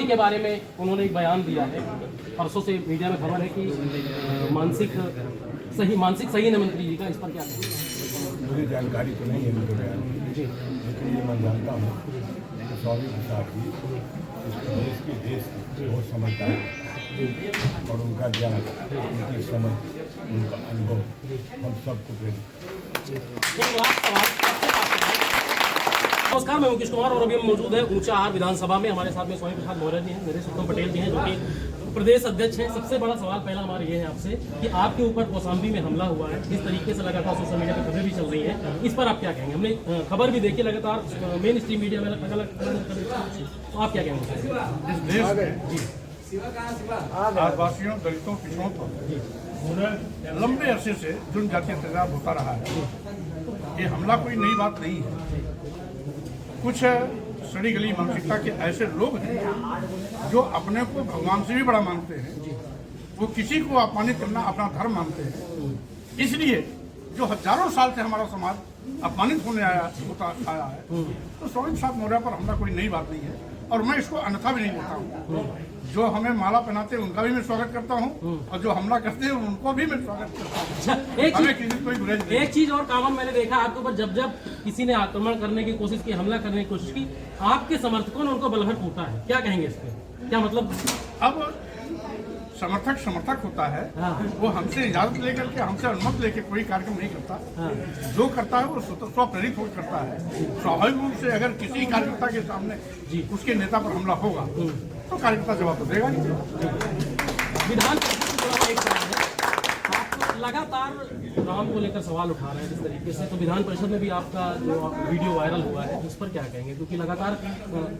के बारे में उन्होंने एक बयान दिया है, परसों से मीडिया में खबर है कि मानसिक सही है मंत्री जी का, इस पर क्या कहेंगे? मुझे जानकारी तो नहीं है उनके बयान की, लेकिन ये मैं जानता हूँ कि स्वामी प्रसाद जी इस देश की बहुत समझदार और उनका ज्ञान, उनकी समझ, उनका अनुभव हम सबको प्रेरित। नमस्कार, मैं मुकेश कुमार और अभी हम मौजूद है ऊंचा आहार विधानसभा में। हमारे साथ में स्वामी प्रसाद मौर्य जी हैं, नरेश उत्तम पटेल जी हैं जो कि प्रदेश अध्यक्ष हैं। सबसे बड़ा सवाल पहला हमारा ये है आपसे कि आपके ऊपर कौशाम्बी में हमला हुआ है, जिस तरीके से लगातार सोशल मीडिया पर खबरें भी चल रही है, इस पर आप क्या कहेंगे? हमने खबर भी देखी लगातार मेन स्ट्रीम मीडिया में अलग अलग, तो आप क्या कहेंगे? इस देश में आदिवासियों, दलितों, पिछड़ों पर लंबे अरसे से जुर्म जातीय अत्याचार होता रहा है। ये हमला कोई नई बात नहीं है। कुछ सड़ी गली मानसिकता के ऐसे लोग हैं जो अपने को भगवान से भी बड़ा मानते हैं, वो किसी को अपमानित करना अपना धर्म मानते हैं। इसलिए जो हजारों साल से हमारा समाज अपमानित होने आया है, तो स्वामी प्रसाद मौर्य पर हमला कोई नई बात नहीं है और मैं इसको अन्यथा भी नहीं बोलता हूँ। जो हमें माला पहनाते हैं उनका भी मैं स्वागत करता हूँ और जो हमला करते हैं उनको भी मैं स्वागत करता हूँ। एक चीज और कामन मैंने देखा आपके ऊपर, जब किसी ने आक्रमण करने की कोशिश की, हमला करने की कोशिश की, आपके समर्थकों ने उनको बलभर कूटा है। क्या कहेंगे इस पे? क्या मतलब? अब समर्थक होता है, वो हमसे इजाजत लेकर के, हमसे अनुमति लेकर कोई कार्यक्रम नहीं करता। जो करता है वो स्वप्रेरित होकर करता है। स्वाभाविक रूप से अगर किसी कार्यकर्ता के सामने उसके नेता पर हमला होगा तो कार्यकर्ता जवाब तो देगा नहीं। विधान लगातार राम को लेकर सवाल उठा रहे हैं इस तरीके से, तो विधान परिषद में भी आपका जो वीडियो वायरल हुआ है, उस पर क्या कहेंगे? क्योंकि लगातार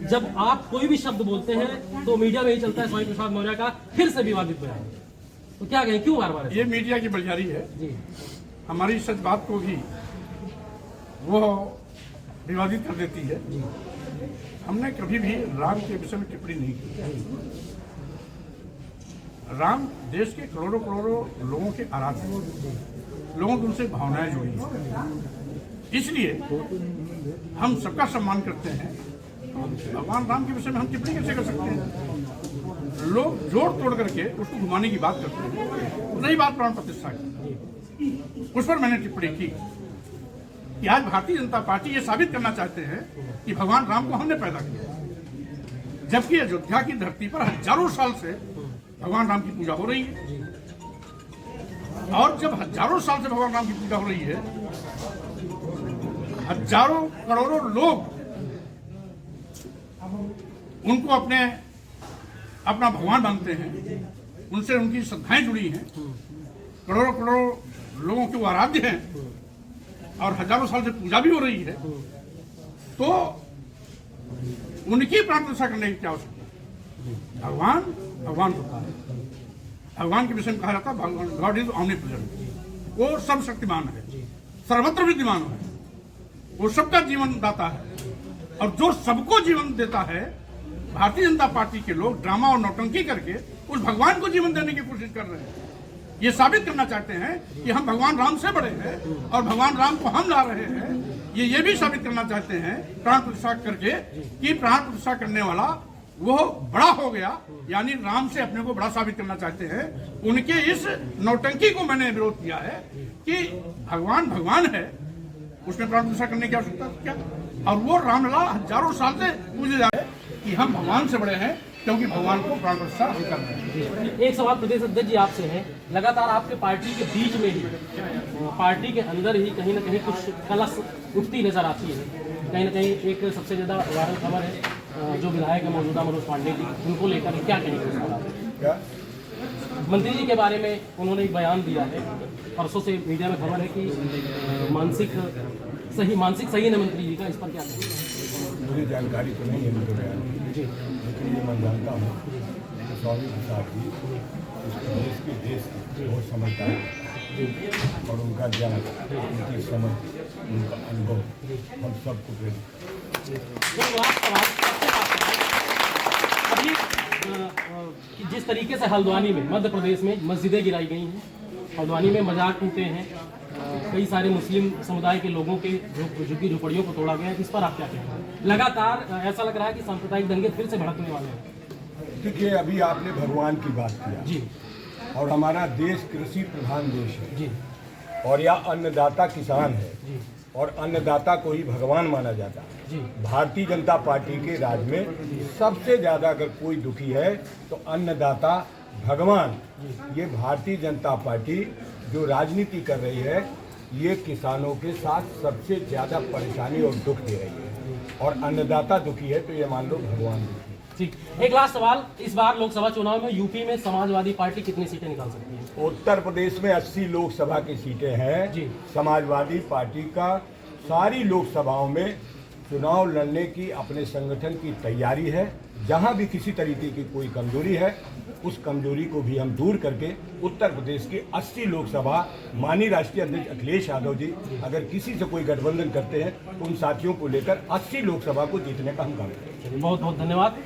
जब आप कोई भी शब्द बोलते हैं तो मीडिया में ही चलता है स्वामी प्रसाद मौर्य का फिर से विवादित बयान, तो क्या कहें, क्यों बार बार? ये मीडिया की बलिहारी है जी। हमारी सच बात को भी वो विवादित कर देती है। हमने कभी भी राम के विषय में टिप्पणी नहीं की। राम देश के करोड़ों लोगों के आराध्य हैं, लोगों की उनसे भावनाएं जुड़ी हैं। इसलिए हम सबका सम्मान करते हैं। भगवान राम के विषय में हम टिप्पणी कैसे कर सकते हैं? लोग जोड़ तोड़ करके उसको घुमाने की बात करते हैं। नई बात प्राण प्रतिष्ठा की, उस पर मैंने टिप्पणी की कि आज भारतीय जनता पार्टी ये साबित करना चाहते हैं कि भगवान राम को हमने पैदा किया, जबकि अयोध्या की धरती पर हजारों साल से भगवान राम की पूजा हो रही है। और जब हजारों साल से भगवान राम की पूजा हो रही है, हजारों करोड़ों लोग उनको अपना भगवान मानते हैं, उनसे उनकी श्रद्धाएं जुड़ी हैं, करोड़ों लोगों के वो आराध्य हैं और हजारों साल से पूजा भी हो रही है, तो उनकी प्राण प्रतिष्ठा करने की क्या आवश्यकता? भगवान होता है। भगवान के विषय में कहा जाता है भगवान गॉड इज ऑमनीप्रेजेंट, वो सर्वशक्तिमान है, सर्वत्र विद्यमान है, वो सबका जीवन दाता है। और जो सबको जीवन देता है, भारतीय जनता पार्टी के लोग ड्रामा और नौटंकी करके उस भगवान को जीवन देने की कोशिश कर रहे हैं। ये साबित करना चाहते हैं कि हम भगवान राम से बड़े हैं और भगवान राम को हम ला रहे हैं। ये भी साबित करना चाहते हैं प्राण प्रतिष्ठा करके कि प्राण प्रतिष्ठा करने वाला वो बड़ा हो गया, यानी राम से अपने को बड़ा साबित करना चाहते हैं। उनके इस नौटंकी को मैंने विरोध किया है कि भगवान है, उसमें प्राण प्रतिष्ठा करने की आवश्यकता क्या? और वो रामलला हजारों साल से पूजे जा रहे हैं कि हम भगवान से बड़े हैं क्योंकि भगवान को प्राण प्रतिष्ठा हम कर रहे हैं। एक सवाल प्रदेश अध्यक्ष जी आपसे है, लगातार आपके पार्टी के बीच में ही, पार्टी के अंदर ही कहीं ना कहीं कुछ कलश उठती नजर आती है। कहीं ना कहीं एक सबसे ज्यादा वायरल खबर है जो विधायक है मौजूदा मनोज पांडे जी, उनको लेकर क्या कहेंगे? मंत्री जी के बारे में उन्होंने एक बयान दिया है, परसों से मीडिया में खबर है कि मानसिक सही है मंत्री जी का, इस पर क्या कहेंगे? मुझे जानकारी तो नहीं है उनके बयान की, लेकिन ये मैं जानता हूँ कि स्वामी प्रसाद जी इस देश की बहुत समझदार और उनका ज्ञान, उनकी समझ, उनका अनुभव हम सबको प्रेरित। जिस तरीके से हल्द्वानी में, मध्य प्रदेश में मस्जिदें गिराई गई हैं, हल्द्वानी में मजाक टूटे हैं, कई सारे मुस्लिम समुदाय के लोगों के झुग्गी झोपड़ियों को तोड़ा गया है, इस पर आप क्या कहेंगे? लगातार ऐसा लग रहा है कि सांप्रदायिक दंगे फिर से भड़कने वाले हैं। देखिए, अभी आपने भगवान की बात किया जी और हमारा देश कृषि प्रधान देश है जी और यह अन्नदाता किसान है जी और अन्नदाता को ही भगवान माना जाता है। जी भारतीय जनता पार्टी के राज में सबसे ज़्यादा अगर कोई दुखी है तो अन्नदाता भगवान। ये भारतीय जनता पार्टी जो राजनीति कर रही है ये किसानों के साथ सबसे ज़्यादा परेशानी और दुख दे रही है और अन्नदाता दुखी है तो ये मान लो भगवान दुखी है। ठीक, एक लास्ट सवाल, इस बार लोकसभा चुनाव में यूपी में समाजवादी पार्टी कितनी सीटें निकाल सकती है? उत्तर प्रदेश में 80 लोकसभा की सीटें हैं। जी। समाजवादी पार्टी का सारी लोकसभाओं में चुनाव लड़ने की अपने संगठन की तैयारी है। जहां भी किसी तरीके की कोई कमजोरी है उस कमजोरी को भी हम दूर करके उत्तर प्रदेश की 80 लोकसभा माननीय राष्ट्रीय अध्यक्ष अखिलेश यादव जी अगर किसी से कोई गठबंधन करते हैं तो उन साथियों को लेकर 80 लोकसभा को जीतने का हम काम करेंगे। बहुत बहुत धन्यवाद।